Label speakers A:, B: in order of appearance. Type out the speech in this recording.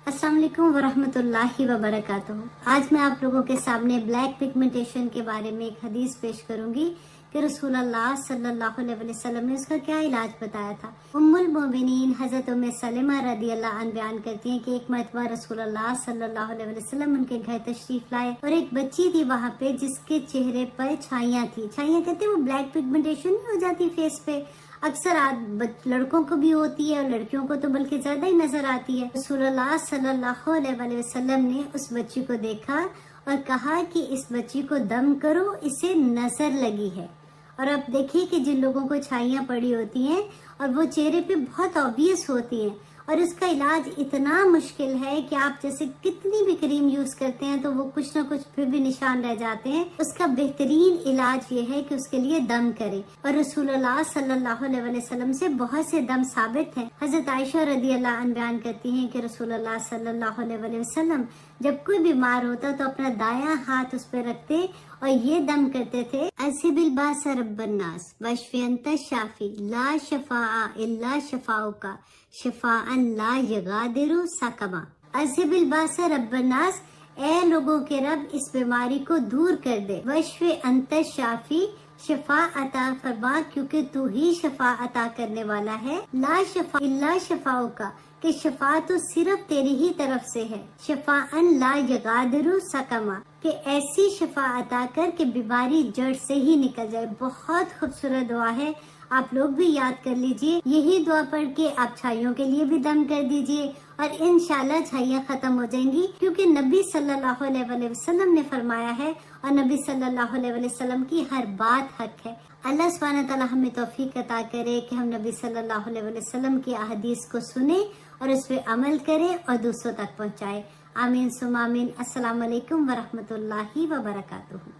A: अस्सलाम वालेकुम वरहमतुल्लाहि वबरकातुहू। आज मैं आप लोगों के सामने ब्लैक पिगमेंटेशन के बारे में एक हदीस पेश करूंगी कि रसूलुल्लाह सल्लल्लाहु अलैहि वसल्लम ने उसका क्या इलाज बताया था। उम्मुल मोमिनीन हजरत उम्मे सलेमा रदियल्लाहु अन्हा बयान करती हैं कि एक मरतबा रसूलुल्लाह सल्लल्लाहु अलैहि वसल्लम उनके घर तशरीफ लाए और एक बच्ची थी वहाँ पे जिसके चेहरे पर छाइयाँ थी। छाइयाँ कहते हैं वो ब्लैक पिगमेंटेशन नहीं हो जाती फेस पे, अक्सर लड़कों को भी होती है और लड़कियों को तो बल्कि ज्यादा ही नजर आती है। रसूलुल्लाह सल्लल्लाहु अलैहि वसल्लम ने उस बच्ची को देखा और कहा कि इस बच्ची को दम करो, इसे नजर लगी है। और अब देखिए कि जिन लोगों को छाइयाँ पड़ी होती हैं और वो चेहरे पे बहुत ऑब्वियस होती हैं और इसका इलाज इतना मुश्किल है कि आप जैसे कितनी भी क्रीम यूज करते हैं तो वो कुछ ना कुछ फिर भी निशान रह जाते हैं। उसका बेहतरीन इलाज ये है कि उसके लिए दम करें और रसूलुल्लाह सल्लल्लाहु अलैहि वसल्लम से बहुत से दम साबित हैं। हजरत आयशा रदियल्लाहु अन्हा बयान करती हैं कि रसूलुल्लाह सल्लल्लाहु अलैहि वसल्लम जब कोई बीमार होता तो अपना दायां हाथ उस पर रखते और ये दम करते थे, अज़हिबिल बास रब्बन्नास वशफि अंत शाफी ला शफाअ इल्ला शफाउका शफाअन ला यगादिरु सकमा। अज़हिबिल बास रब्बन्नास, ए लोगों के रब इस बीमारी को दूर कर दे। वशफि अंत शाफी, शफा अता फरमा क्योंकि तू ही शफा अता करने वाला है। ला शफा इल्ला शफाउका, कि शफा तो सिर्फ तेरी ही तरफ से है। शफाअन ला यगादिरु सकमा, कि ऐसी शफा अता कर के बीमारी जड़ से ही निकल जाए। बहुत खूबसूरत दुआ है, आप लोग भी याद कर लीजिए। यही दुआ पढ़ के आप छाइयों के लिए भी दम कर दीजिए और इंशाल्लाह छाइयाँ खत्म हो जाएंगी, क्योंकि नबी सल्लल्लाहु अलैहि वसल्लम ने फरमाया है और नबी सल्लल्लाहु अलैहि वसल्लम की हर बात हक है। अल्लाह सुब्हानहू व तआला हमें तौफीक अता करे कि हम नबी सल्लल्लाहु अलैहि वसल्लम की अहदीस को सुने और उस पर अमल करें और दूसरों तक पहुँचाए। आमीन सुम्मा आमीन। अस्सलाम वालेकुम वरहमतुल्लाहि वबरकातुहू।